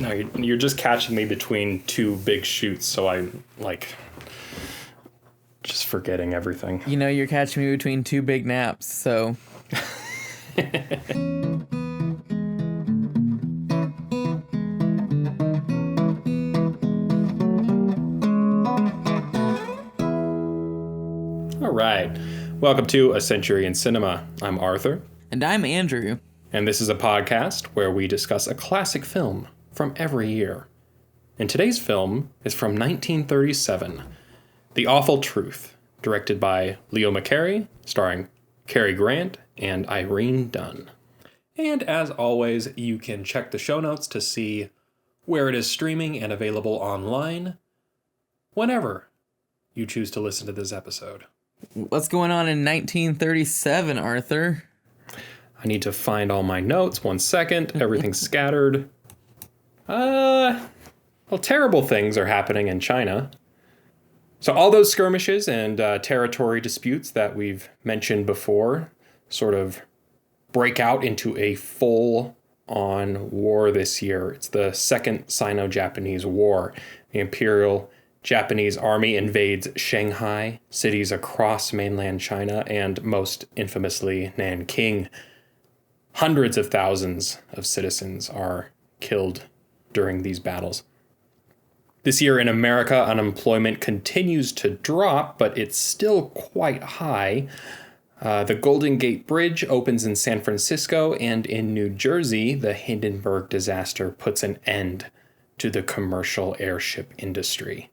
No, you're just catching me between two big shoots, so I'm, just forgetting everything. You know, you're catching me between two big naps, so... All right. Welcome to A Century in Cinema. I'm Arthur. And I'm Andrew. And this is a podcast where we discuss a classic film from every year. And today's film is from 1937, The Awful Truth, directed by Leo McCarey, starring Cary Grant and Irene Dunne. And as always, you can check the show notes to see where it is streaming and available online whenever you choose to listen to this episode. What's going on in 1937, Arthur? I need to find all my notes. 1 second. Everything's scattered. Well, terrible things are happening in China. So all those skirmishes and territory disputes that we've mentioned before sort of break out into a full-on war this year. It's the Second Sino-Japanese War. The Imperial Japanese army invades Shanghai, cities across mainland China, and most infamously Nanking. Hundreds of thousands of citizens are killed during these battles. This year in America, unemployment continues to drop, but it's still quite high. The Golden Gate Bridge opens in San Francisco, and in New Jersey, the Hindenburg disaster puts an end to the commercial airship industry.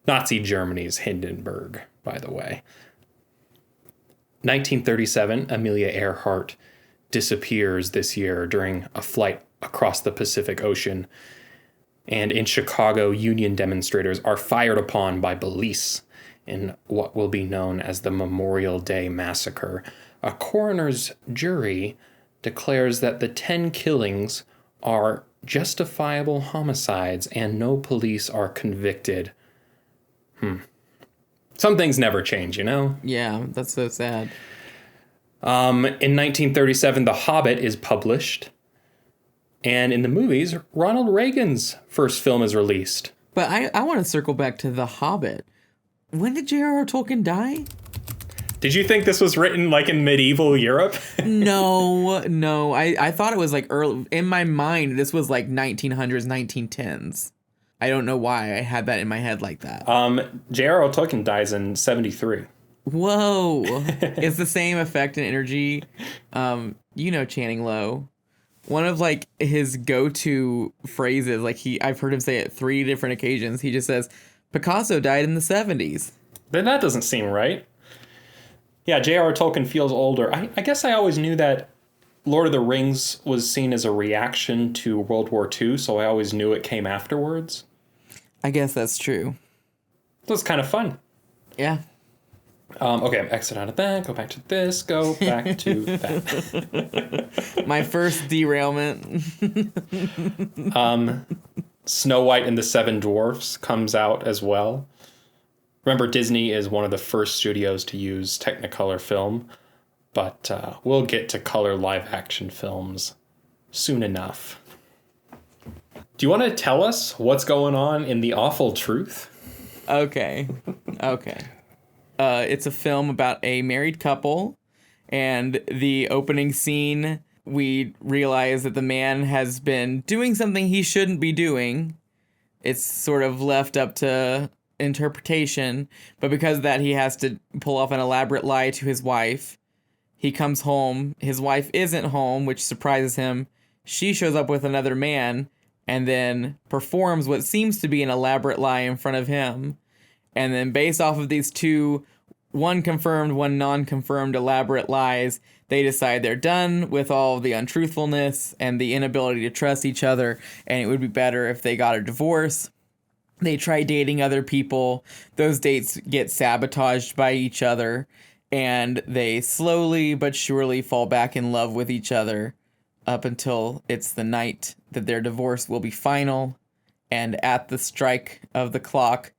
Nazi Germany's Hindenburg, by the way. 1937, Amelia Earhart disappears this year during a flight across the Pacific Ocean. And in Chicago, union demonstrators are fired upon by police in what will be known as the Memorial Day Massacre. A coroner's jury declares that the 10 killings are justifiable homicides and no police are convicted. Some things never change, you know? Yeah, that's so sad. In 1937, The Hobbit is published. And in the movies, Ronald Reagan's first film is released. But I want to circle back to The Hobbit. When did J.R.R. Tolkien die? Did you think this was written in medieval Europe? No. I thought it was early. In my mind, this was 1900s, 1910s. I don't know why I had that in my head like that. J.R.R. Tolkien dies in 73. Whoa. It's the same effect and energy. Channing Lowe. One of his go-to phrases, I've heard him say it 3 different occasions. He just says, Picasso died in the 70s. Then that doesn't seem right. Yeah, J.R.R. Tolkien feels older. I guess I always knew that Lord of the Rings was seen as a reaction to World War II, so I always knew it came afterwards. I guess that's true. It was kind of fun. Yeah. Okay, exit out of that, go back to this, go back to that. My first derailment. Snow White and the Seven Dwarfs comes out as well. Remember, Disney is one of the first studios to use Technicolor film, but we'll get to color live-action films soon enough. Do you want to tell us what's going on in The Awful Truth? Okay. It's a film about a married couple, and the opening scene, we realize that the man has been doing something he shouldn't be doing. It's sort of left up to interpretation, but because of that, he has to pull off an elaborate lie to his wife. He comes home, his wife isn't home, which surprises him. She shows up with another man, and then performs what seems to be an elaborate lie in front of him. And then based off of these two, one confirmed, one non-confirmed elaborate lies, they decide they're done with all the untruthfulness and the inability to trust each other, and it would be better if they got a divorce. They try dating other people. Those dates get sabotaged by each other, and they slowly but surely fall back in love with each other up until it's the night that their divorce will be final, and at the strike of the clock,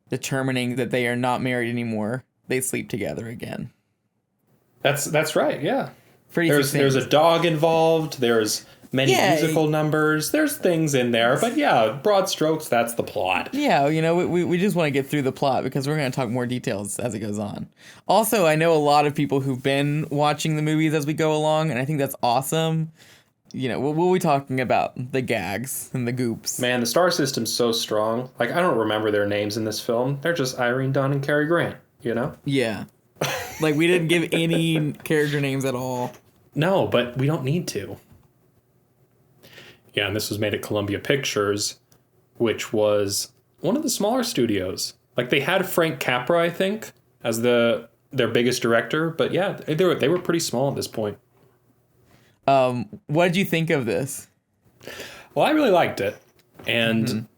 determining that they are not married anymore, they sleep together again. That's right, yeah. Pretty There's a dog involved. There's many musical numbers. There's things in there, but yeah, broad strokes, that's the plot. Yeah, we just want to get through the plot because we're going to talk more details as it goes on. Also, I know a lot of people who've been watching the movies as we go along, and I think that's awesome. We'll be talking about the gags and the goops. Man, the star system's so strong. Like, I don't remember their names in this film. They're just Irene, Dunne, and Cary Grant, Yeah. Like, we didn't give any character names at all. No, but we don't need to. Yeah, and this was made at Columbia Pictures, which was one of the smaller studios. Like, they had Frank Capra, I think, as their biggest director. But yeah, they were pretty small at this point. What did you think of this? Well, I really liked it. And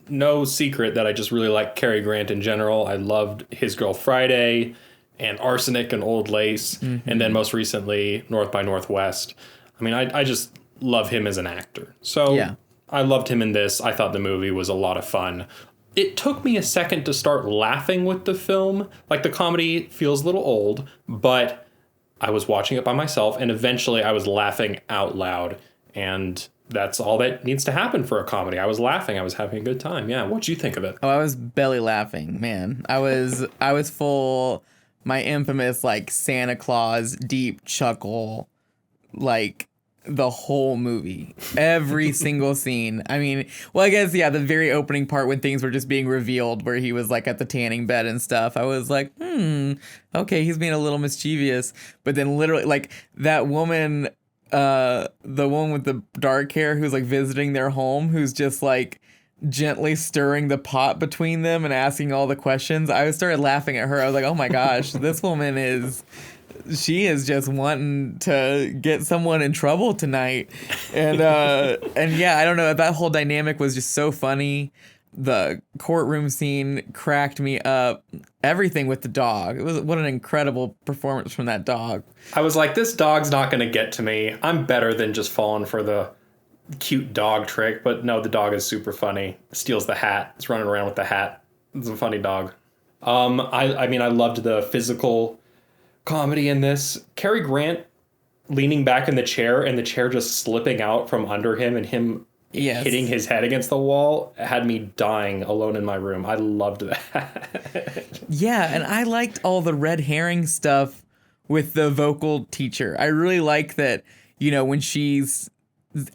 no secret that I just really like Cary Grant in general. I loved His Girl Friday and Arsenic and Old Lace. And then most recently, North by Northwest. I mean, I just love him as an actor. So yeah. I loved him in this. I thought the movie was a lot of fun. It took me a second to start laughing with the film. Like, the comedy feels a little old, but I was watching it by myself, and eventually I was laughing out loud. And that's all that needs to happen for a comedy. I was laughing. I was having a good time. Yeah. What'd you think of it? Oh, I was belly laughing, man. I was full, my infamous, like, Santa Claus deep chuckle, like, the whole movie. Every single scene. I mean, well, I guess, yeah, the very opening part when things were just being revealed, where he was, like, at the tanning bed and stuff, I was like, okay, he's being a little mischievous. But then literally, like, that woman, the one with the dark hair who's, like, visiting their home, who's just, like, gently stirring the pot between them and asking all the questions, I started laughing at her. I was like, oh my gosh, this woman she is just wanting to get someone in trouble tonight. And yeah, I don't know, that whole dynamic was just so funny. The courtroom scene cracked me up. Everything with the dog. What an incredible performance from that dog. I was like, this dog's not going to get to me. I'm better than just falling for the cute dog trick. But no, the dog is super funny. Steals the hat. It's running around with the hat. It's a funny dog. I mean, I loved the physical comedy in this. Cary Grant leaning back in the chair and the chair just slipping out from under him and him hitting his head against the wall had me dying alone in my room. I loved that. Yeah, and I liked all the red herring stuff with the vocal teacher. I really like that, when she's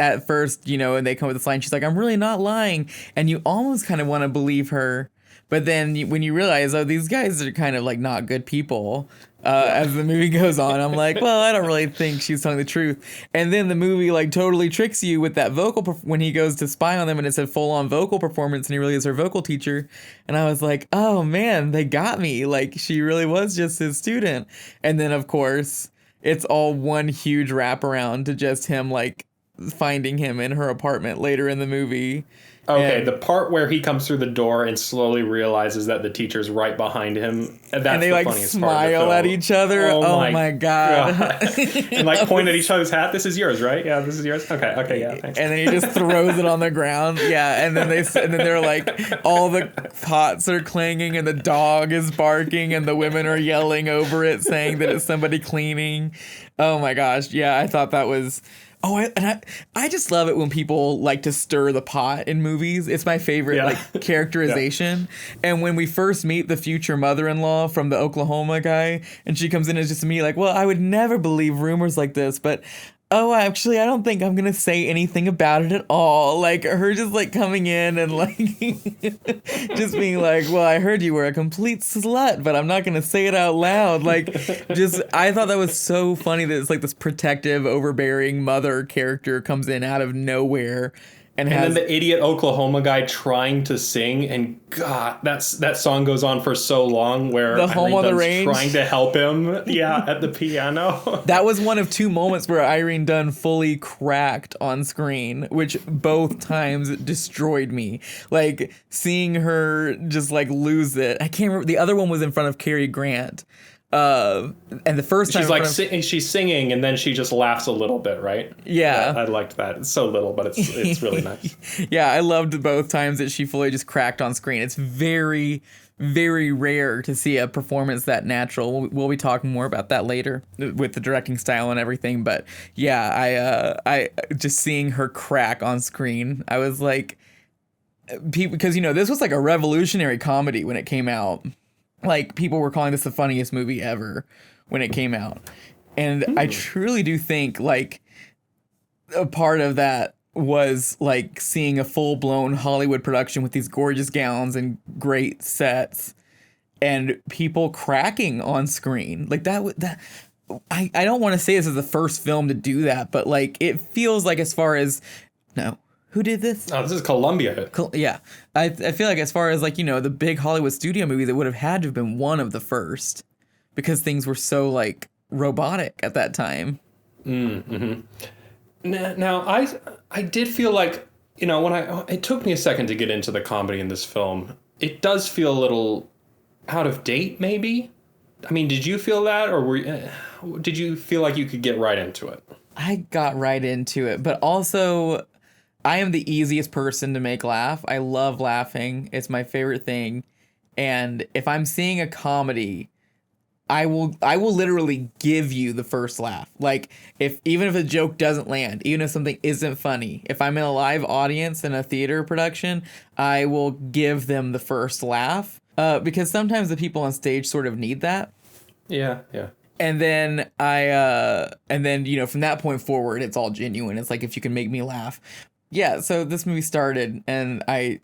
at first, and they come with this line, she's like, I'm really not lying. And you almost kind of want to believe her. But then when you realize, oh, these guys are kind of like not good people, as the movie goes on, I'm like, well, I don't really think she's telling the truth. And then the movie like totally tricks you with that vocal when he goes to spy on them and it's a full on vocal performance and he really is her vocal teacher. And I was like, oh man, they got me. Like, she really was just his student. And then of course it's all one huge wraparound to just him like finding him in her apartment later in the movie. Okay, the part where he comes through the door and slowly realizes that the teacher's right behind him. That's and they like smile at each other. Oh my god. And like point at each other's hat. This is yours, right? Yeah, this is yours. Okay, yeah, thanks. And then he just throws it on the ground. Yeah, and then they're like, all the pots are clanging and the dog is barking and the women are yelling over it, saying that it's somebody cleaning. Oh my gosh, yeah, I thought that was. I just love it when people like to stir the pot in movies. It's my favorite like characterization. Yeah. And when we first meet the future mother-in-law from the Oklahoma guy, and she comes in as just me, like, well, I would never believe rumors like this, but actually, I don't think I'm gonna say anything about it at all. Like, her just like coming in and like just being like, well, I heard you were a complete slut, but I'm not gonna say it out loud. Like, I thought that was so funny that it's like this protective, overbearing mother character comes in out of nowhere. And then the idiot Oklahoma guy trying to sing, and God, that song goes on for so long where the Home on the Range trying to help him, at the piano. That was one of two moments where Irene Dunne fully cracked on screen, which both times destroyed me. Like, seeing her just like lose it. I can't remember. The other one was in front of Cary Grant. And the first time she's like she's singing and then she just laughs a little bit, right? Yeah. I liked that. It's so little, but it's really nice. Yeah, I loved both times that she fully just cracked on screen. It's very, very rare to see a performance that natural. We'll be talking more about that later with the directing style and everything. But yeah, I just seeing her crack on screen, I was like, because this was like a revolutionary comedy when it came out. Like, people were calling this the funniest movie ever when it came out. And I truly do think, like, a part of that was, like, seeing a full-blown Hollywood production with these gorgeous gowns and great sets and people cracking on screen. Like, I don't want to say this is the first film to do that, but, like, it feels like as far as... No. Who did this? Oh, this is Columbia. Yeah. I feel like as far as, like, the big Hollywood studio movies, it would have had to have been one of the first because things were so, like, robotic at that time. Mm-hmm. Now, I did feel like, it took me a second to get into the comedy in this film. It does feel a little out of date, maybe? I mean, did you feel that, or did you feel like you could get right into it? I got right into it, but also... I am the easiest person to make laugh. I love laughing. It's my favorite thing. And if I'm seeing a comedy, I will literally give you the first laugh. Like, even if a joke doesn't land, even if something isn't funny, if I'm in a live audience in a theater production, I will give them the first laugh. Because sometimes the people on stage sort of need that. Yeah. And then from that point forward, it's all genuine. It's like, if you can make me laugh. Yeah, so this movie started, and I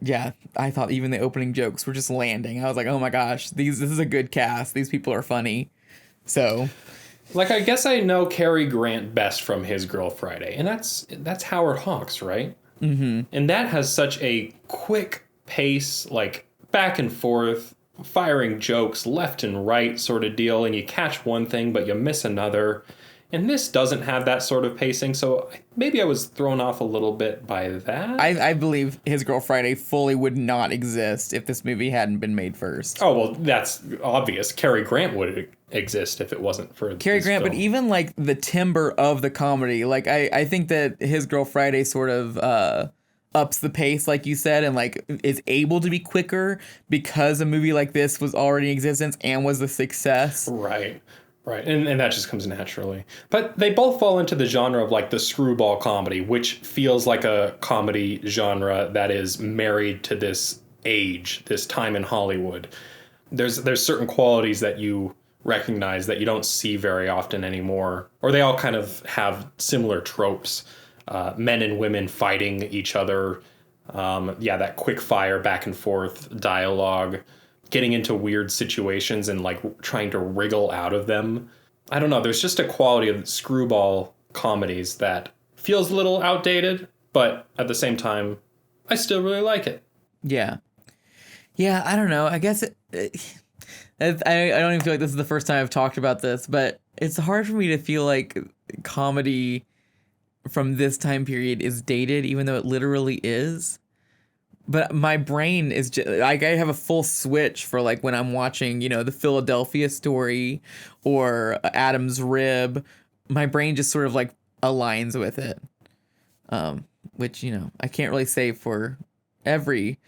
thought even the opening jokes were just landing. I was like, oh my gosh, this is a good cast. These people are funny. So, like, I guess I know Cary Grant best from His Girl Friday, and that's Howard Hawks, right? Mm-hmm. And that has such a quick pace, like, back and forth, firing jokes left and right sort of deal, and you catch one thing, but you miss another. And this doesn't have that sort of pacing, so maybe I was thrown off a little bit by that. I believe His Girl Friday fully would not exist if this movie hadn't been made first. Oh, well, that's obvious. Cary Grant would exist if it wasn't for Cary Grant, film. But even, like, the timbre of the comedy, like, I think that His Girl Friday sort of ups the pace, like you said, and, like, is able to be quicker because a movie like this was already in existence and was a success. Right, and that just comes naturally. But they both fall into the genre of, like, the screwball comedy, which feels like a comedy genre that is married to this age, this time in Hollywood. There's certain qualities that you recognize that you don't see very often anymore, or they all kind of have similar tropes. Men and women fighting each other, that quick fire back and forth dialogue, getting into weird situations and, like, trying to wriggle out of them. I don't know. There's just a quality of screwball comedies that feels a little outdated, but at the same time, I still really like it. Yeah. Yeah, I don't know. I guess I don't even feel like this is the first time I've talked about this, but it's hard for me to feel like comedy from this time period is dated, even though it literally is. But my brain is just, like, I have a full switch for, like, when I'm watching, the Philadelphia Story or Adam's Rib. My brain just sort of, like, aligns with it. Which, I can't really say for every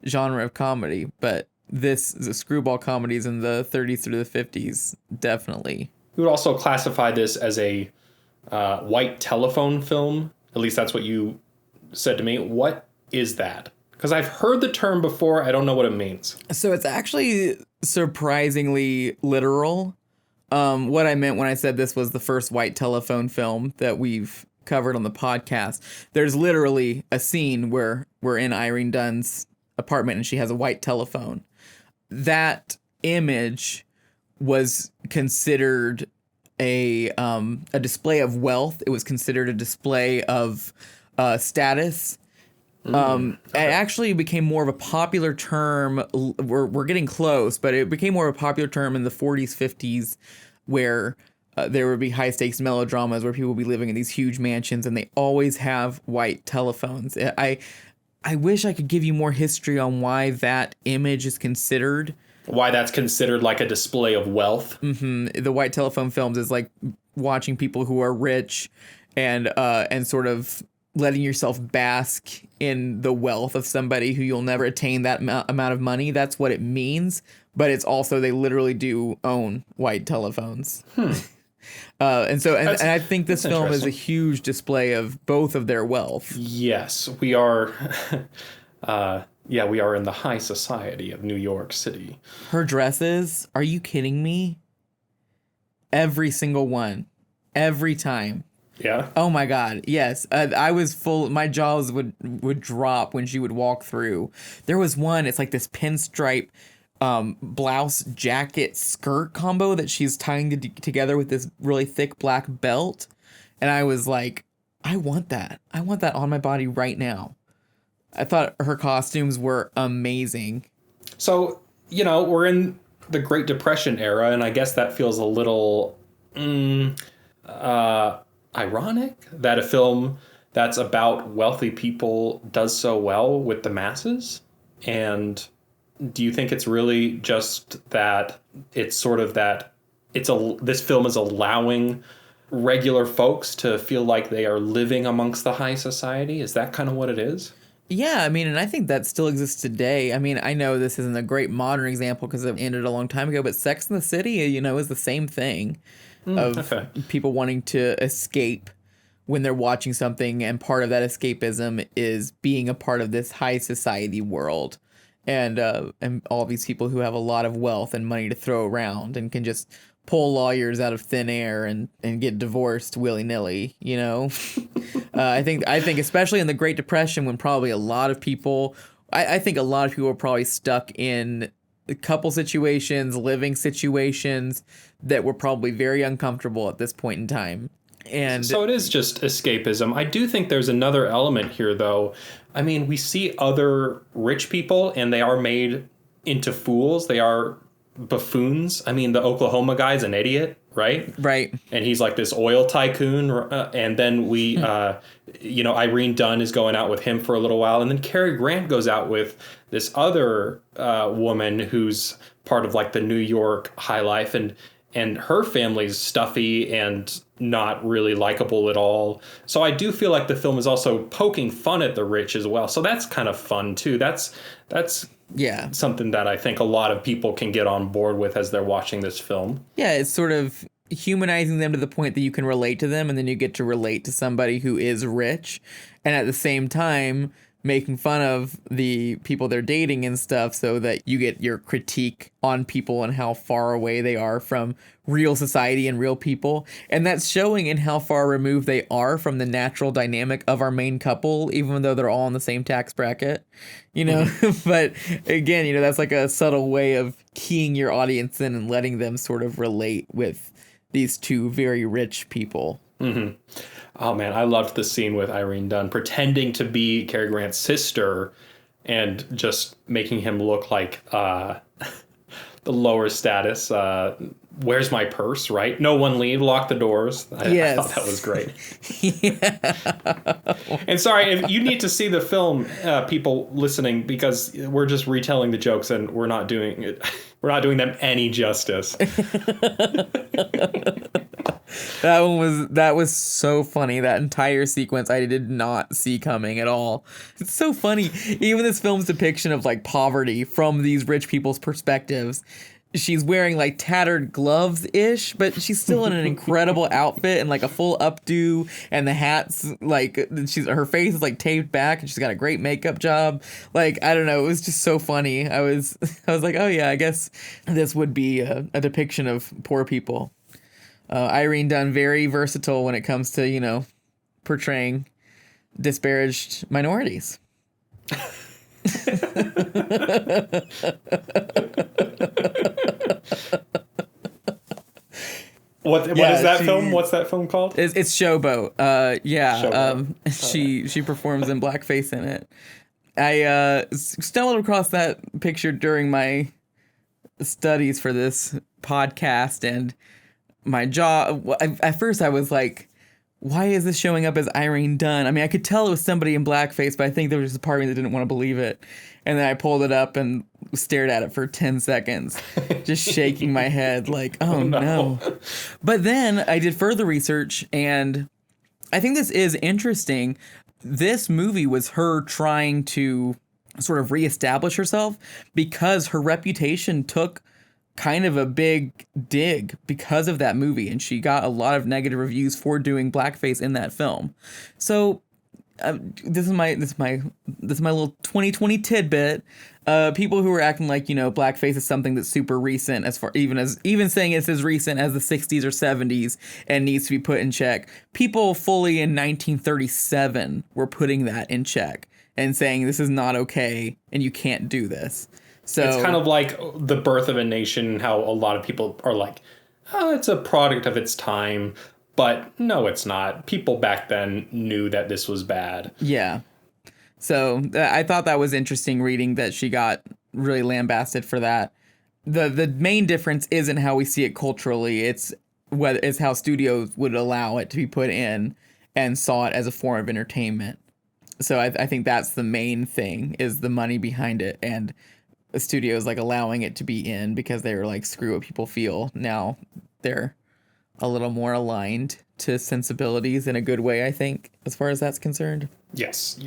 genre of comedy, but the screwball comedies in the 30s through the 50s, definitely. We would also classify this as a white telephone film. At least that's what you said to me. What is that? Because I've heard the term before. I don't know what it means. So it's actually surprisingly literal. What I meant when I said this was the first white telephone film that we've covered on the podcast. There's literally a scene where we're in Irene Dunne's apartment and she has a white telephone. That image was considered a display of wealth. It was considered a display of status. It actually became more of a popular term. We're getting close, but it became more of a popular term in the 40s, 50s, where there would be high stakes melodramas where people would be living in these huge mansions and they always have white telephones. I wish I could give you more history on why that image is considered Why that's considered like a display of wealth. The white telephone films is like watching people who are rich and sort of letting yourself bask in the wealth of somebody who you'll never attain that amount of money. That's what it means. But it's also, they literally do own white telephones. And I think this film is a huge display of both of their wealth. Yes, we are. We are in the high society of New York City. Her dresses, are you kidding me? Every single one. Every time. Yeah. Oh my God. Yes. I was full. My jaws would drop when she would walk through. There was one, it's like this pinstripe blouse jacket skirt combo that she's tying together with this really thick black belt. And I was like, I want that. I want that on my body right now. I thought her costumes were amazing. So, we're in the Great Depression era, and I guess that feels a little ironic that a film that's about wealthy people does so well with the masses. And do you think it's really just that it's sort of that this film is allowing regular folks to feel like they are living amongst the high society? Is that kind of what it is? Yeah, I mean, and I think that still exists today. I mean, I know this isn't a great modern example because it ended a long time ago, but Sex and the City, is the same thing of people wanting to escape when they're watching something, and part of that escapism is being a part of this high society world. And all these people who have a lot of wealth and money to throw around and can just pull lawyers out of thin air and get divorced willy-nilly, I think especially in the Great Depression, when probably a lot of people, I think a lot of people are probably stuck in couple situations, living situations that were probably very uncomfortable at this point in time. And so it is just escapism. I do think there's another element here, though. I mean, we see other rich people and they are made into fools. They are buffoons. I mean, the Oklahoma guy's an idiot, right? Right. And he's like this oil tycoon. And then we, Irene Dunne is going out with him for a little while. And then Cary Grant goes out with this other woman who's part of like the New York high life. And her family's stuffy and not really likable at all. So I do feel like the film is also poking fun at the rich as well. So that's kind of fun too. That's something that I think a lot of people can get on board with as they're watching this film. Yeah, it's sort of humanizing them to the point that you can relate to them, and then you get to relate to somebody who is rich, and at the same time making fun of the people they're dating and stuff, so that you get your critique on people and how far away they are from real society and real people. And that's showing in how far removed they are from the natural dynamic of our main couple, even though they're all in the same tax bracket, But again, that's like a subtle way of keying your audience in and letting them sort of relate with these two very rich people. Mm-hmm. Oh, man, I loved the scene with Irene Dunne pretending to be Cary Grant's sister and just making him look like the lower status. Where's my purse, right? No one leave, lock the doors. I thought that was great. Yeah. And sorry, if you need to see the film, people listening, because we're just retelling the jokes and we're not doing it. We're not doing them any justice. That was so funny. That entire sequence I did not see coming at all. It's so funny. Even this film's depiction of like poverty from these rich people's perspectives. She's wearing like tattered gloves-ish, but she's still in an incredible outfit and like a full updo, and the hat's like her face is like taped back, and she's got a great makeup job. Like, I don't know, it was just so funny. I was like, oh yeah, I guess this would be a depiction of poor people. Irene Dunne, very versatile when it comes to, portraying disparaged minorities. What is that film? What's that film called? It's Showboat. Showboat. She performs in blackface in it. I stumbled across that picture during my studies for this podcast, and my jaw. At first, I was like, why is this showing up as Irene Dunne? I mean, I could tell it was somebody in blackface, but I think there was just a part of me that didn't want to believe it. And then I pulled it up and stared at it for 10 seconds, just shaking my head like, oh no. But then I did further research, and I think this is interesting. This movie was her trying to sort of reestablish herself because her reputation took kind of a big dig because of that movie, and she got a lot of negative reviews for doing blackface in that film. So this is my little 2020 tidbit. People who are acting like, blackface is something that's super recent, even saying it's as recent as the 60s or 70s and needs to be put in check. People fully in 1937 were putting that in check and saying this is not okay and you can't do this. So it's kind of like The Birth of a Nation, how a lot of people are like, oh, it's a product of its time. But no, it's not. People back then knew that this was bad. Yeah. So I thought that was interesting reading that she got really lambasted for that. The main difference isn't how we see it culturally. It's how studios would allow it to be put in and saw it as a form of entertainment. So I think that's the main thing, is the money behind it, and the studios like allowing it to be in because they were like, screw what people feel. Now they're a little more aligned to sensibilities in a good way, I think, as far as that's concerned. Yes.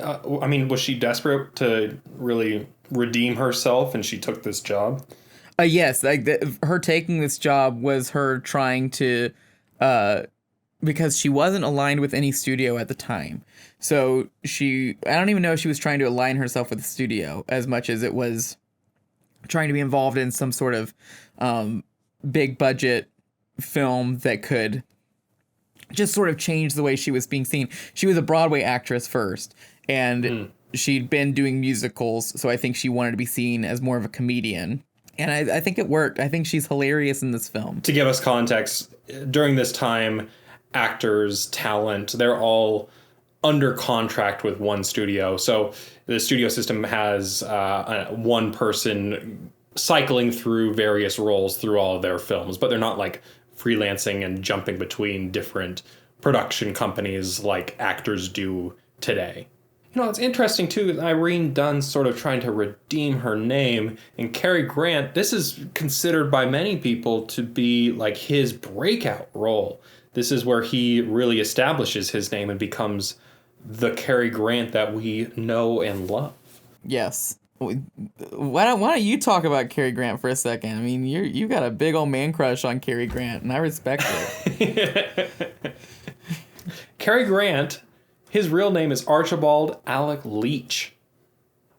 I mean, was she desperate to really redeem herself and she took this job? Yes, her taking this job was her trying to, because she wasn't aligned with any studio at the time. So I don't even know if she was trying to align herself with the studio as much as it was trying to be involved in some sort of big budget film that could just sort of change the way she was being seen. She was a Broadway actress first, and she'd been doing musicals, so I think she wanted to be seen as more of a comedian. And I think it worked. I think she's hilarious in this film. To give us context, during this time, actors, talent, they're all under contract with one studio. So the studio system has one person cycling through various roles through all of their films, but they're not like freelancing and jumping between different production companies like actors do today. It's interesting too, Irene Dunne sort of trying to redeem her name, and Cary Grant, this is considered by many people to be like his breakout role. This is where he really establishes his name and becomes the Cary Grant that we know and love. Yes. Why don't you talk about Cary Grant for a second? I mean, you got a big old man crush on Cary Grant, and I respect it. Cary Grant, his real name is Archibald Alec Leach.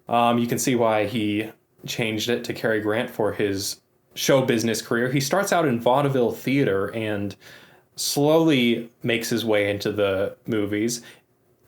You can see why he changed it to Cary Grant for his show business career. He starts out in vaudeville theater and slowly makes his way into the movies.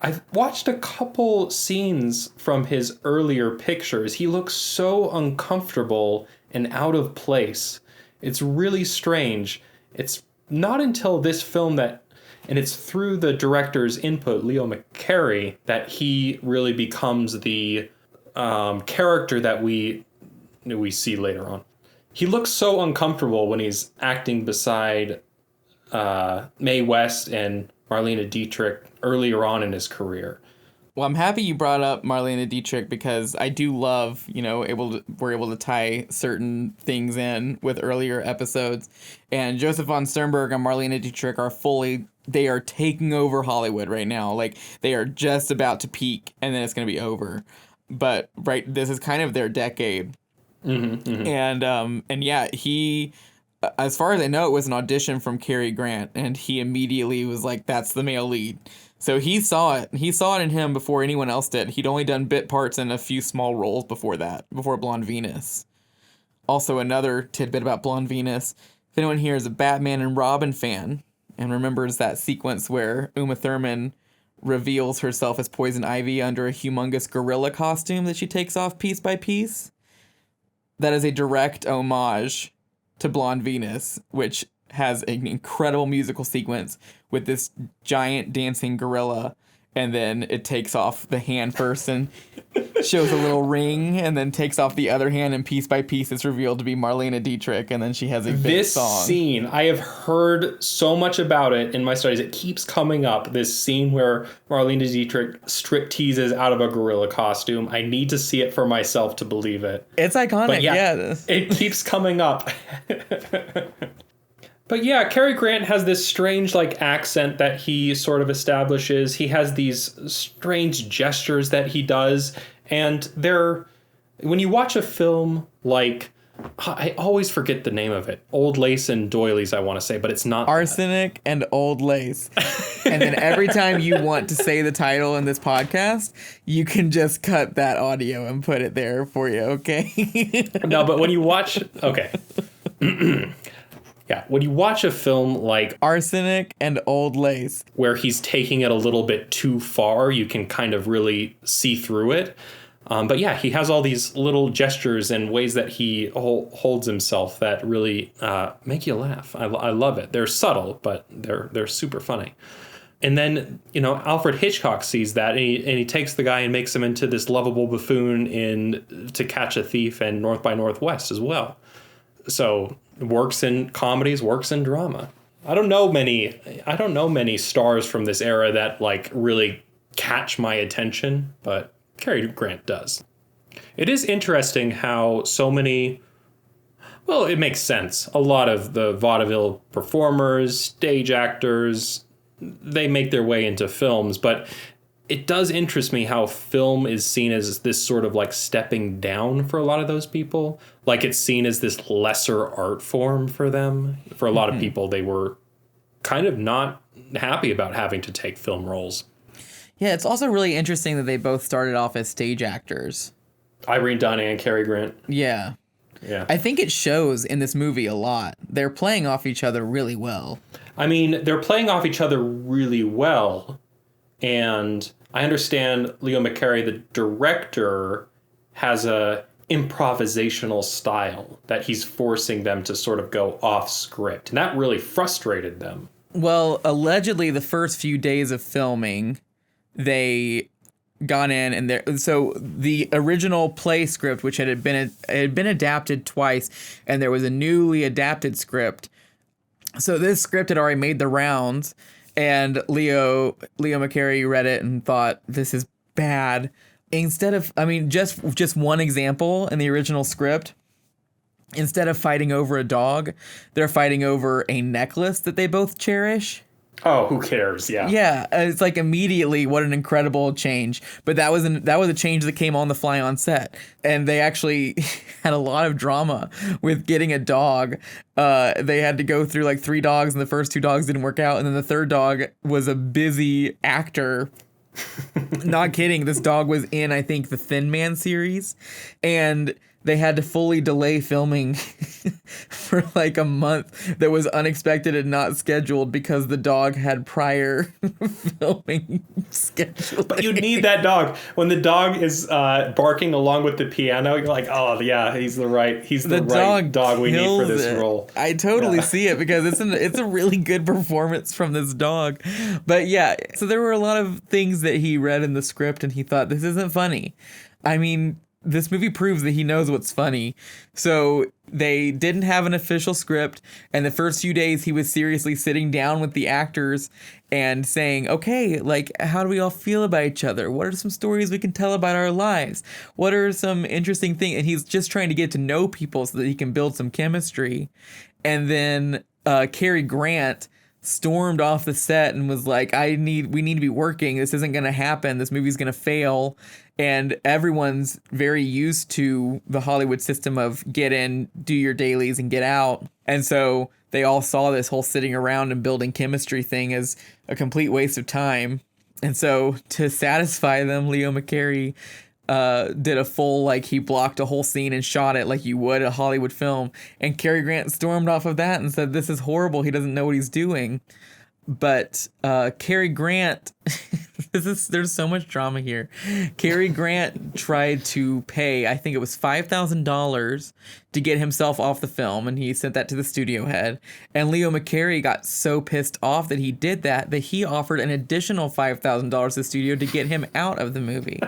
I've watched a couple scenes from his earlier pictures. He looks so uncomfortable and out of place. It's really strange. It's not until this film and it's through the director's input, Leo McCarey, that he really becomes the character that we see later on. He looks so uncomfortable when he's acting beside Mae West and Marlene Dietrich earlier on in his career. Well, I'm happy you brought up Marlene Dietrich because I do love, we're able to tie certain things in with earlier episodes. And Joseph von Sternberg and Marlene Dietrich they are taking over Hollywood right now. Like, they are just about to peak and then it's going to be over. But, this is kind of their decade. Mm-hmm, mm-hmm. And yeah, he, as far as I know, it was an audition from Cary Grant, and he immediately was like, that's the male lead. So he saw it. He saw it in him before anyone else did. He'd only done bit parts in a few small roles before Blonde Venus. Also, another tidbit about Blonde Venus. If anyone here is a Batman and Robin fan and remembers that sequence where Uma Thurman reveals herself as Poison Ivy under a humongous gorilla costume that she takes off piece by piece, that is a direct homage to Blonde Venus, which has an incredible musical sequence with this giant dancing gorilla, and then it takes off the hand first, and shows a little ring and then takes off the other hand, and piece by piece it's revealed to be Marlene Dietrich, and then she has a big this song. scene, I have heard so much about it in my studies. It keeps coming up, this scene where Marlene Dietrich strip teases out of a gorilla costume. I need to see it for myself to believe it. It's iconic, But yeah. it keeps coming up. But yeah, Cary Grant has this strange like accent that he sort of establishes. He has these strange gestures that he does. And when you watch a film like, I always forget the name of it. Old Lace and Doilies, I want to say, but it's not Arsenic and Old Lace. And then every time you want to say the title in this podcast, you can just cut that audio and put it there for you, okay? No, but when you watch... Okay. Yeah, when you watch a film like Arsenic and Old Lace, where he's taking it a little bit too far, you can kind of really see through it. But yeah, he has all these little gestures and ways that he holds himself that really make you laugh. I love it. They're subtle, but they're super funny. And then, Alfred Hitchcock sees that, and he takes the guy and makes him into this lovable buffoon in To Catch a Thief and North by Northwest as well. So works in comedies, works in drama. I don't know many stars from this era that like really catch my attention, but Cary Grant does. It is interesting how so many, well, it makes sense. A lot of the vaudeville performers, stage actors, they make their way into films, but it does interest me how film is seen as this sort of like stepping down for a lot of those people. Like it's seen as this lesser art form for them. For a lot of people, they were kind of not happy about having to take film roles. Yeah, it's also really interesting that they both started off as stage actors. Irene Dunne and Cary Grant. Yeah. Yeah. I think it shows in this movie a lot. They're playing off each other really well. I mean, they're playing off each other really well. And I understand Leo McCarey, the director, has a improvisational style that he's forcing them to sort of go off script. And that really frustrated them. Well, allegedly the first few days of filming, they got in and so the original play script, which had been adapted twice, and there was a newly adapted script. So this script had already made the rounds, and Leo McCarey read it and thought, this is bad. Instead of, just one example in the original script, instead of fighting over a dog, they're fighting over a necklace that they both cherish. Oh, who cares? Yeah. Yeah, it's like immediately what an incredible change. But that was a change that came on the fly on set. And they actually had a lot of drama with getting a dog. They had to go through like 3 dogs, and the first 2 dogs didn't work out. And then the third dog was a busy actor. Not kidding. This dog was in, I think, the Thin Man series. And they had to fully delay filming for like a month that was unexpected and not scheduled because the dog had prior filming schedule. But you need that dog. When the dog is barking along with the piano, you're like, oh yeah, he's the right dog we need for this role. I totally see it because it's a really good performance from this dog. But yeah, so there were a lot of things that he read in the script and he thought, this isn't funny. I mean, this movie proves that he knows what's funny. So they didn't have an official script. And the first few days he was seriously sitting down with the actors and saying, okay, like, how do we all feel about each other? What are some stories we can tell about our lives? What are some interesting things? And he's just trying to get to know people so that he can build some chemistry. And then Cary Grant stormed off the set and was like, we need to be working. This isn't going to happen. This movie's going to fail. And everyone's very used to the Hollywood system of get in, do your dailies, and get out. And so they all saw this whole sitting around and building chemistry thing as a complete waste of time. And so to satisfy them, Leo McCarey did a full, like, he blocked a whole scene and shot it like you would a Hollywood film. And Cary Grant stormed off of that and said, this is horrible. He doesn't know what he's doing. But Cary Grant, there's so much drama here. Cary Grant tried to pay, I think it was $5,000 to get himself off the film, and he sent that to the studio head. And Leo McCarey got so pissed off that he did that he offered an additional $5,000 to the studio to get him out of the movie.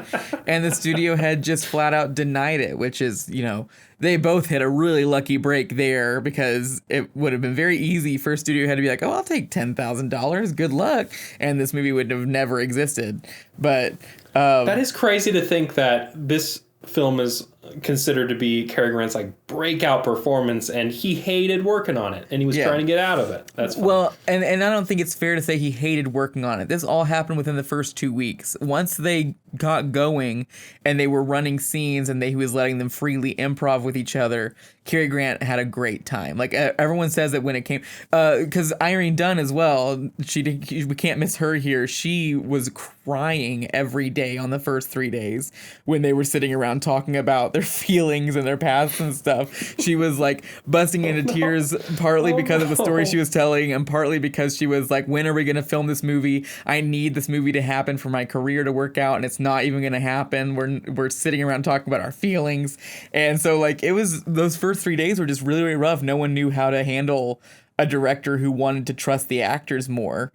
And the studio head just flat out denied it, which is, you know, they both hit a really lucky break there, because it would have been very easy for a studio head to be like, oh, I'll take $10,000. Good luck. And this movie would have never existed. But that is crazy to think that this film is considered to be Cary Grant's like breakout performance, and he hated working on it, and he was trying to get out of it. That's fine. Well, and I don't think it's fair to say he hated working on it. This all happened within the first 2 weeks. Once they got going and they were running scenes and he was letting them freely improv with each other, Cary Grant had a great time. Like, everyone says that when it came, because Irene Dunne as well, we can't miss her here. She was crying every day on the first 3 days when they were sitting around talking about their feelings and their past and stuff. She was like busting into tears, partly because of the story she was telling, and partly because she was like, when are we going to film this movie? I need this movie to happen for my career to work out, and it's not even going to happen. We're sitting around talking about our feelings. And so, like, it was, those first 3 days were just really, really rough. No one knew how to handle a director who wanted to trust the actors more.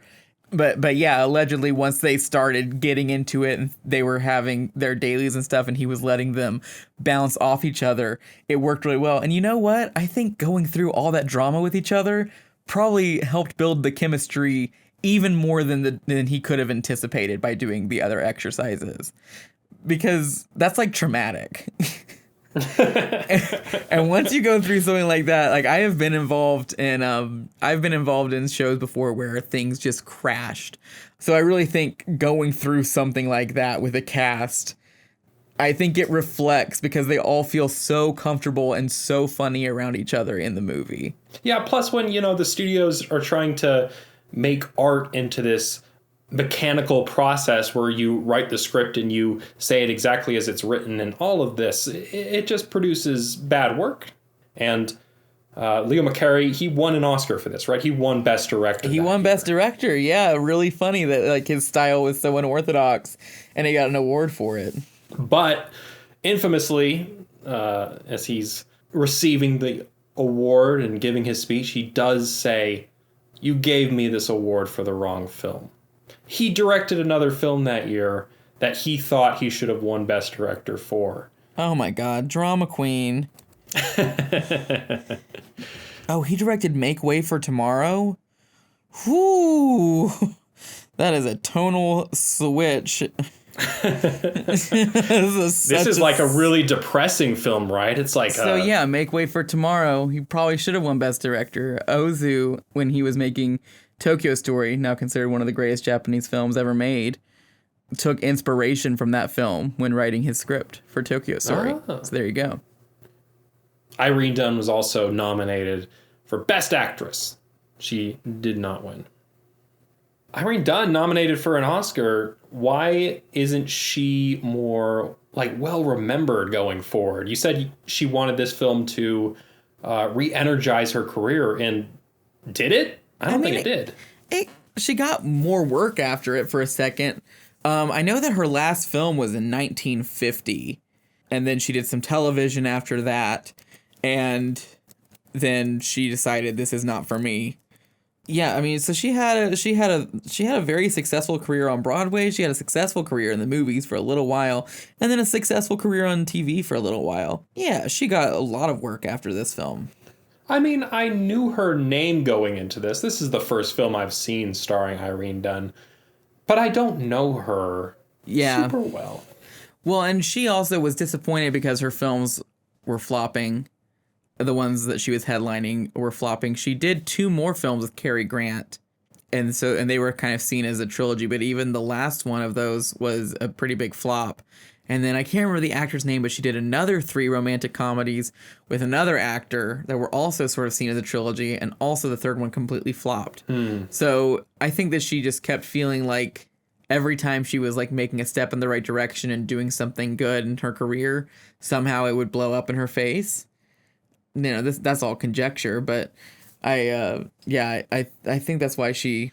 But yeah, allegedly once they started getting into it and they were having their dailies and stuff and he was letting them bounce off each other, it worked really well. And you know what? I think going through all that drama with each other probably helped build the chemistry even more than he could have anticipated by doing the other exercises. Because that's like traumatic. And once you go through something like that, like I've been involved in shows before where things just crashed. So I really think going through something like that with a cast, I think it reflects because they all feel so comfortable and so funny around each other in the movie. Yeah, plus when, you know, the studios are trying to make art into this mechanical process where you write the script and you say it exactly as it's written, and all of this, it just produces bad work. And Leo McCarey, he won an Oscar for this, right? He won Best Director. He won Best Director, yeah. Really funny that like his style was so unorthodox, and he got an award for it. But infamously, as he's receiving the award and giving his speech, he does say, "You gave me this award for the wrong film." He directed another film that year that he thought he should have won Best Director for. Oh my God, drama queen. Oh, he directed Make Way for Tomorrow? Whoo! That is a tonal switch. This is like a really depressing film, right? It's like so yeah, Make Way for Tomorrow. He probably should have won Best Director. Ozu, when he was making Tokyo Story, now considered one of the greatest Japanese films ever made, took inspiration from that film when writing his script for Tokyo Story. So there you go. Irene Dunne was also nominated for Best Actress. She did not win. Irene Dunne nominated for an Oscar. Why isn't she more like well remembered going forward? You said she wanted this film to re-energize her career, and did it? I don't think it did. She got more work after it for a second. I know that her last film was in 1950, and then she did some television after that, and then she decided this is not for me. Yeah, I mean, so she had a very successful career on Broadway. She had a successful career in the movies for a little while, and then a successful career on TV for a little while. Yeah, she got a lot of work after this film. I mean, I knew her name going into this. This is the first film I've seen starring Irene Dunne, but I don't know her super well. Well, and she also was disappointed because her films were flopping. The ones that she was headlining were flopping. She did 2 more films with Cary Grant, and they were kind of seen as a trilogy, but even the last one of those was a pretty big flop. And then I can't remember the actor's name, but she did another 3 romantic comedies with another actor that were also sort of seen as a trilogy, and also the third one completely flopped. So I think that she just kept feeling like every time she was like making a step in the right direction and doing something good in her career, somehow it would blow up in her face. You know, that's all conjecture, but I think that's why she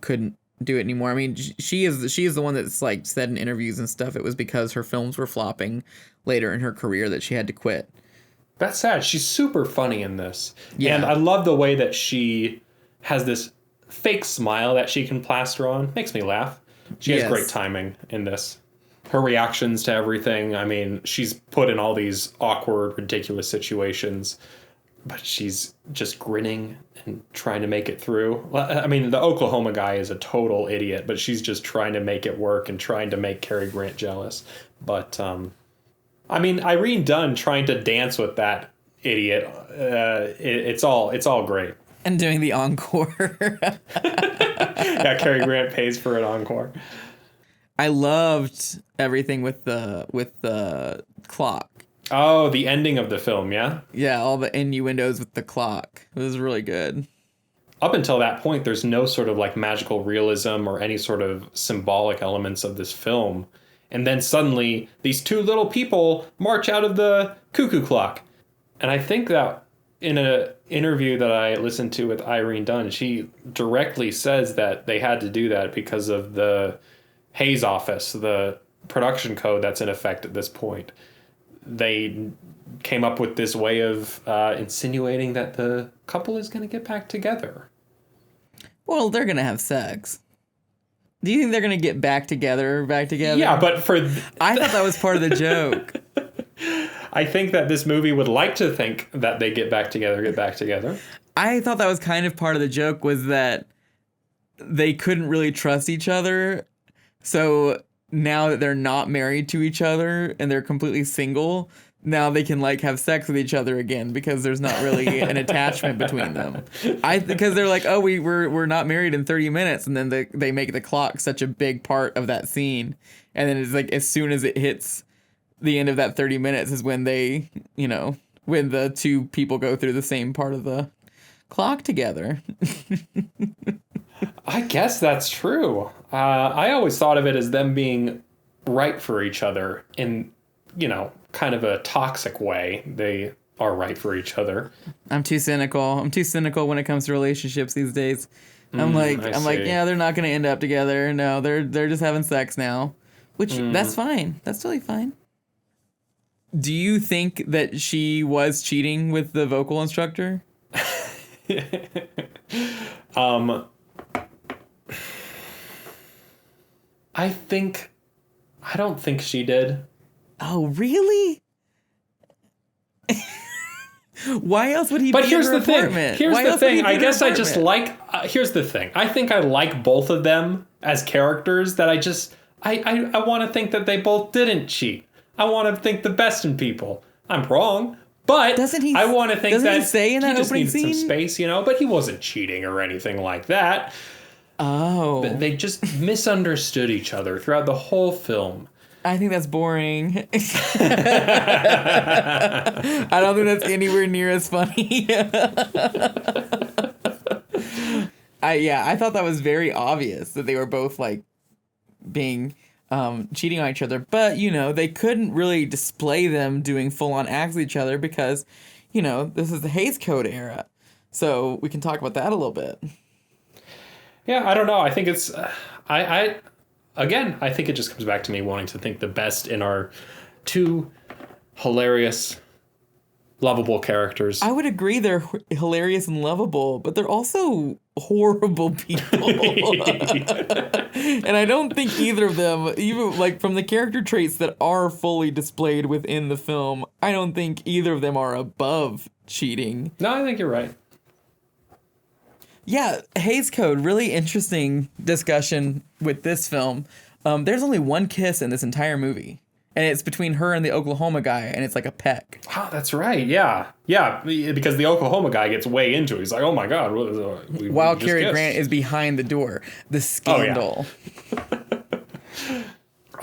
couldn't do it anymore. I mean, she is the one that's like said in interviews and stuff it was because her films were flopping later in her career that she had to quit. That's sad. She's super funny in this. Yeah. And I love the way that she has this fake smile that she can plaster on. Makes me laugh. She has great timing in this. Her reactions to everything. I mean, she's put in all these awkward, ridiculous situations, but she's just grinning and trying to make it through. I mean, the Oklahoma guy is a total idiot, but she's just trying to make it work and trying to make Cary Grant jealous. But, I mean, Irene Dunne trying to dance with that idiot, it's all great. And doing the encore. Yeah, Cary Grant pays for an encore. I loved everything with the clock. Oh, the ending of the film, yeah? Yeah, all the innuendos with the clock. It was really good. Up until that point, there's no sort of like magical realism or any sort of symbolic elements of this film. And then suddenly, these two little people march out of the cuckoo clock. And I think that in an interview that I listened to with Irene Dunne, she directly says that they had to do that because of the Hays Office, the production code that's in effect at this point. They came up with this way of insinuating that the couple is going to get back together. Well, they're going to have sex. Do you think they're going to get back together? Yeah, but I thought that was part of the joke. I think that this movie would like to think that they get back together. I thought that was kind of part of the joke, was that they couldn't really trust each other. So now that they're not married to each other and they're completely single, now they can like have sex with each other again because there's not really an attachment between them. Because they're like, oh, we're not married in 30 minutes, and then they make the clock such a big part of that scene, and then it's like as soon as it hits the end of that 30 minutes is when they, when the two people go through the same part of the clock together. I guess that's true. I always thought of it as them being right for each other in, kind of a toxic way. They are right for each other. I'm too cynical when it comes to relationships these days. I'm like, yeah, they're not going to end up together. No, they're just having sex now, which that's fine. That's totally fine. Do you think that she was cheating with the vocal instructor? I don't think she did. Oh, really? Why else would he be in her apartment? Here's the thing. I guess I just like... here's the thing. I think I like both of them as characters, that I want to think that they both didn't cheat. I want to think the best in people. I'm wrong, but I want to think that he say in that he just opening needed scene? some space, but he wasn't cheating or anything like that. Oh. But they just misunderstood each other throughout the whole film. I think that's boring. I don't think that's anywhere near as funny. I thought that was very obvious that they were both like being cheating on each other, but they couldn't really display them doing full-on acts with each other because this is the Hays Code era, so we can talk about that a little bit. Yeah, I don't know. I think it's I think it just comes back to me wanting to think the best in our two hilarious, lovable characters. I would agree they're hilarious and lovable, but they're also horrible people. And I don't think either of them, even like from the character traits that are fully displayed within the film, I don't think either of them are above cheating. No, I think you're right. Yeah, Hays Code, really interesting discussion with this film. There's only one kiss in this entire movie, and it's between her and the Oklahoma guy, and it's like a peck. Oh, that's right, yeah. Yeah, because the Oklahoma guy gets way into it. He's like, oh my God. While Cary Grant is behind the door. The scandal.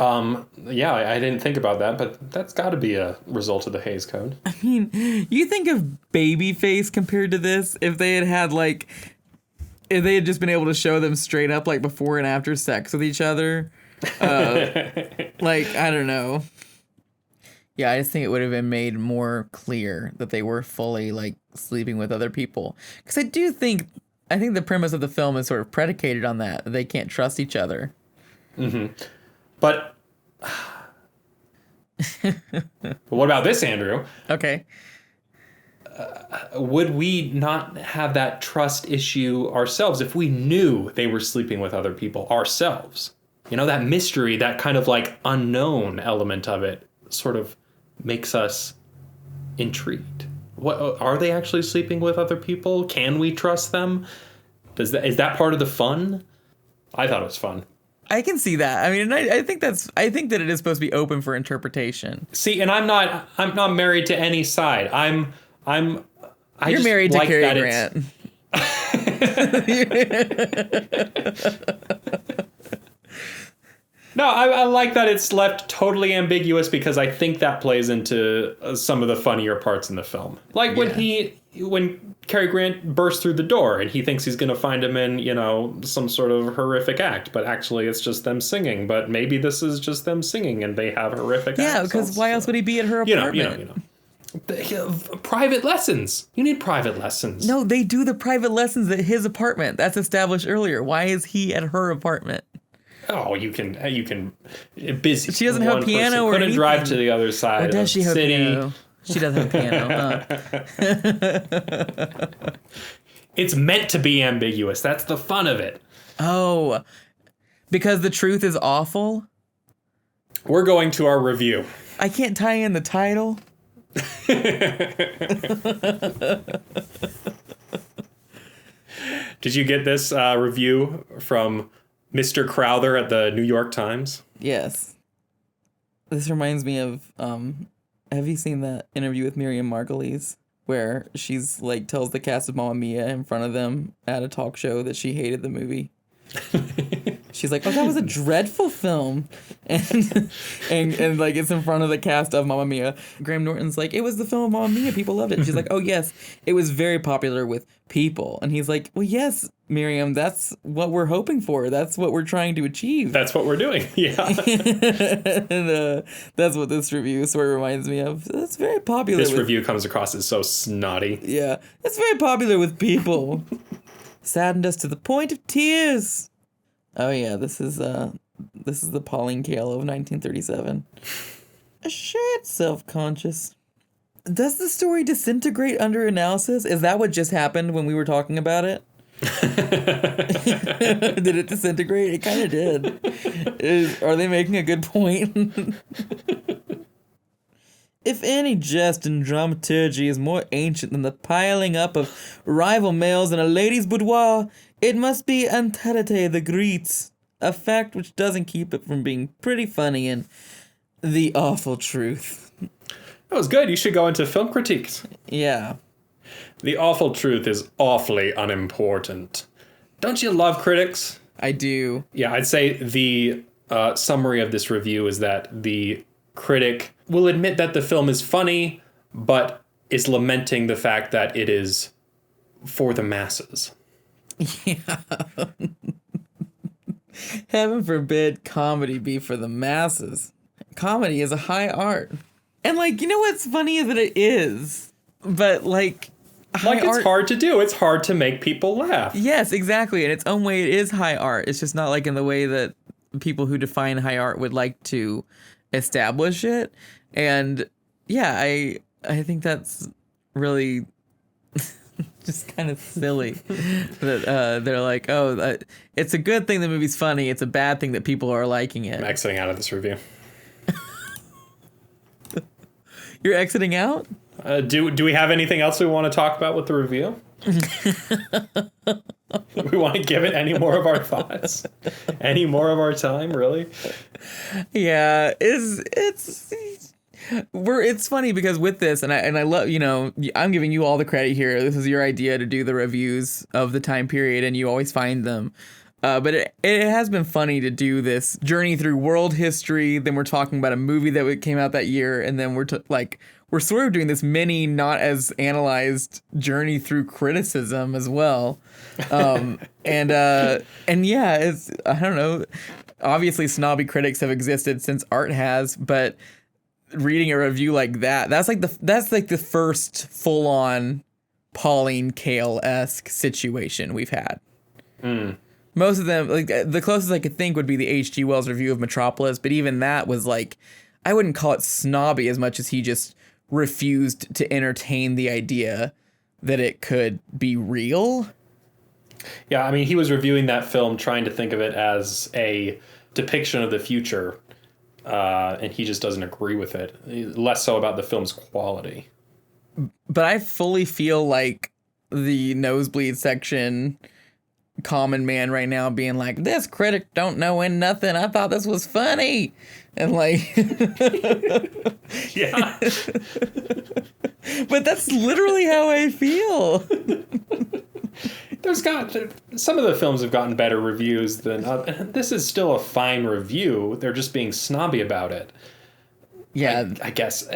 Oh, yeah. I didn't think about that, but that's got to be a result of the Hays Code. I mean, you think of Babyface compared to this, if they had just been able to show them straight up, like, before and after sex with each other. I don't know. Yeah, I just think it would have been made more clear that they were fully, like, sleeping with other people. Because I think the premise of the film is sort of predicated on that they can't trust each other. Mm-hmm. But what about this, Andrew? Okay. would we not have that trust issue ourselves if we knew they were sleeping with other people ourselves? You know, that mystery, that kind of like unknown element of it sort of makes us intrigued. What are they actually sleeping with other people? Can we trust them? Is that part of the fun? I thought it was fun. I can see that. I mean, I think that it is supposed to be open for interpretation. See, and I'm not married to any side. You're married to Cary Grant. No, I like that it's left totally ambiguous because I think that plays into some of the funnier parts in the film. Like when Cary Grant bursts through the door and he thinks he's going to find him in, you know, some sort of horrific act, but actually it's just them singing. But maybe this is just them singing and they have horrific acts. Yeah, because why else would he be at her apartment? You know. Private lessons. You need private lessons. No, they do the private lessons at his apartment. That's established earlier. Why is he at her apartment? Oh, you can busy. She doesn't have a piano or anything. Couldn't drive to the other side. Or does she have city. a piano? She doesn't have a piano. It's meant to be ambiguous. That's the fun of it. Oh, because the truth is awful? We're going to our review. I can't tie in the title. Did you get this review from Mr. Crowther at the New York Times? Yes. This reminds me of, have you seen that interview with Miriam Margolyes? Where she's like tells the cast of Mamma Mia in front of them at a talk show that she hated the movie. She's like, oh, that was a dreadful film. And like it's in front of the cast of Mamma Mia. Graham Norton's like, it was the film of Mamma Mia. People loved it. And she's like, oh, yes, it was very popular with people. And he's like, well, yes, Miriam, that's what we're hoping for. That's what we're trying to achieve. That's what we're doing. Yeah. And that's what this review sort of reminds me of. That's very popular. This review comes across as so snotty. Yeah. It's very popular with people. Saddened us to the point of tears. Oh yeah, this is the Pauline Kael of 1937. A shade self-conscious. Does the story disintegrate under analysis? Is that what just happened when we were talking about it? Did it disintegrate? It kind of did. Are they making a good point? If any jest in dramaturgy is more ancient than the piling up of rival males in a lady's boudoir, it must be Antarete the Greets, a fact which doesn't keep it from being pretty funny and the awful truth. That was good. You should go into film critiques. Yeah. The awful truth is awfully unimportant. Don't you love critics? I do. Yeah, I'd say the summary of this review is that the critic will admit that the film is funny, but is lamenting the fact that it is for the masses. Yeah. Heaven forbid comedy be for the masses. Comedy is a high art. And, like, you know what's funny is that it is. But, like, like it's hard to do. It's hard to make people laugh. Yes, exactly. In its own way, it is high art. It's just not, like, in the way that people who define high art would like to establish it. And, yeah, I think that's really just kind of silly that they're like, oh, it's a good thing the movie's funny. It's a bad thing that people are liking it. I'm exiting out of this review. You're exiting out? Do we have anything else we want to talk about with the review? We want to give it any more of our thoughts? Any more of our time, really? Yeah, it's funny because with this, and I love, you know, I'm giving you all the credit here. This is your idea to do the reviews of the time period, and you always find them. But it has been funny to do this journey through world history. Then we're talking about a movie that came out that year, and then we're sort of doing this mini, not as analyzed journey through criticism as well. And yeah, it's, I don't know. Obviously, snobby critics have existed since art has, but reading a review like that's like the first full on Pauline Kael-esque situation we've had. Mm. Most of them, like the closest I could think would be the H.G. Wells review of Metropolis, but even that was like, I wouldn't call it snobby as much as he just refused to entertain the idea that it could be real. Yeah, I mean, he was reviewing that film trying to think of it as a depiction of the future, and he just doesn't agree with it. Less so about the film's quality. But I fully feel like the nosebleed section common man right now being like, this critic don't know in nothing. I thought this was funny. And like, yeah. But that's literally how I feel. Some of the films have gotten better reviews than this is still a fine review. They're just being snobby about it. Yeah, I guess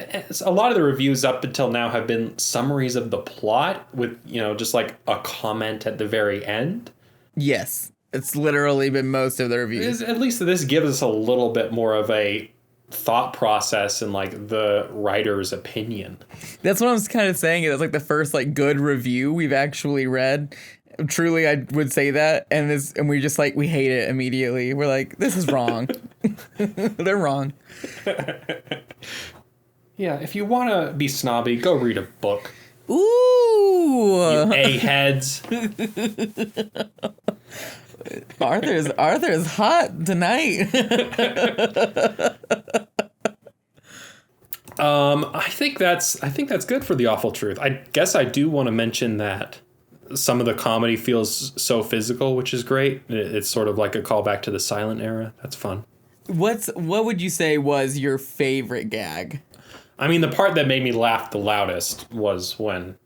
a lot of the reviews up until now have been summaries of the plot with, just like a comment at the very end. Yes, it's literally been most of the reviews. At least this gives us a little bit more of a thought process and like the writer's opinion. That's what I was kind of saying. It was like the first like good review we've actually read. Truly, I would say that, and we just like we hate it immediately. We're like, this is wrong. They're wrong. Yeah, if you want to be snobby, go read a book. Ooh, you A-heads. Arthur's hot tonight. I think that's good for The Awful Truth. I guess I do want to mention that some of the comedy feels so physical, which is great. It's sort of like a callback to the silent era. That's fun. What would you say was your favorite gag? I mean, the part that made me laugh the loudest was when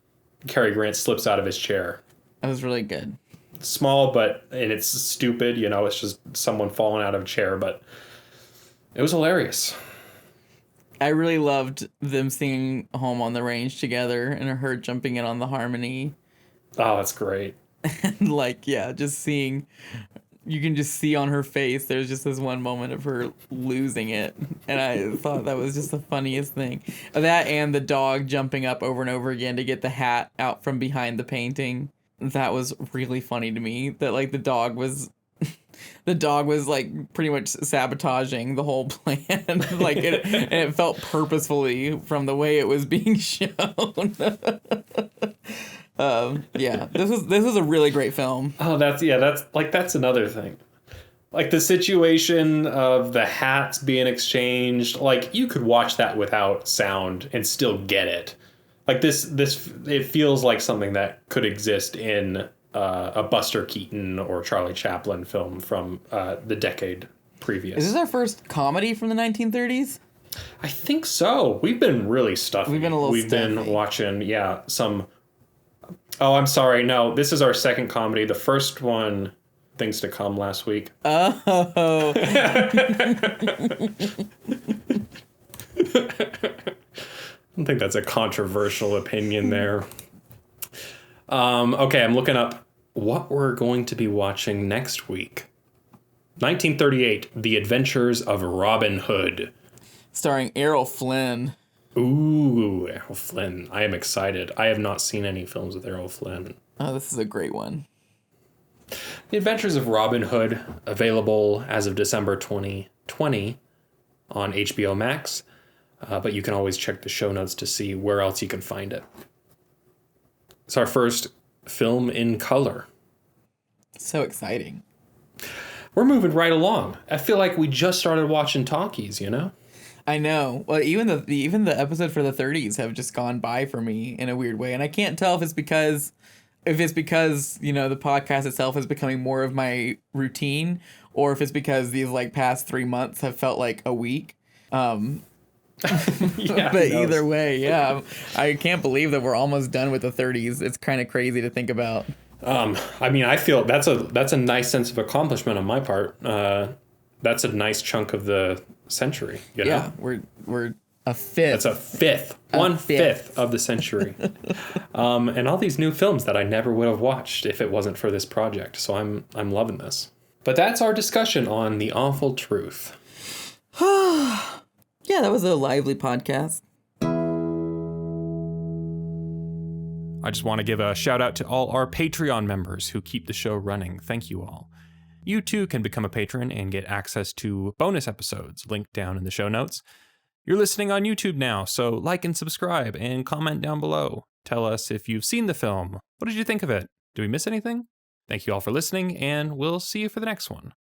Cary Grant slips out of his chair. That was really good. Small, and it's stupid, it's just someone falling out of a chair, but it was hilarious. I really loved them singing Home on the Range together and her jumping in on the harmony. Oh, that's great. And like, yeah, just seeing, you can just see on her face, there's just this one moment of her losing it. And I thought that was just the funniest thing. That and the dog jumping up over and over again to get the hat out from behind the painting. That was really funny to me. That like the dog was like pretty much sabotaging the whole plan. Like it felt purposefully from the way it was being shown. Yeah, this was a really great film. Oh, that's another thing. Like the situation of the hats being exchanged, like you could watch that without sound and still get it. Like this it feels like something that could exist in a Buster Keaton or Charlie Chaplin film from the decade previous. Is this our first comedy from the 1930s? I think so. We've been really stuffy. We've been a little stuffy. Been watching, some... Oh, I'm sorry. No, this is our second comedy. The first one, Things to Come, last week. Oh. I don't think that's a controversial opinion there. Okay, I'm looking up what we're going to be watching next week. 1938, The Adventures of Robin Hood. Starring Errol Flynn. Ooh, Errol Flynn. I am excited. I have not seen any films with Errol Flynn. Oh, this is a great one. The Adventures of Robin Hood, available as of December 2020 on HBO Max. But you can always check the show notes to see where else you can find it. It's our first film in color. So exciting. We're moving right along. I feel like we just started watching talkies, I know. Well, even the episode for the 30s have just gone by for me in a weird way. And I can't tell if it's because, the podcast itself is becoming more of my routine, or if it's because these like past 3 months have felt like a week. Yeah, but either way, yeah, I can't believe that we're almost done with the 30s. It's kind of crazy to think about. I mean, I feel that's a nice sense of accomplishment on my part. That's a nice chunk of the century. Yeah, we're a fifth. That's a fifth. One fifth of the century. And all these new films that I never would have watched if it wasn't for this project. So I'm loving this. But that's our discussion on The Awful Truth. Yeah, that was a lively podcast. I just want to give a shout out to all our Patreon members who keep the show running. Thank you all. You too can become a patron and get access to bonus episodes linked down in the show notes. You're listening on YouTube now, so like and subscribe and comment down below. Tell us if you've seen the film. What did you think of it? Did we miss anything? Thank you all for listening, and we'll see you for the next one.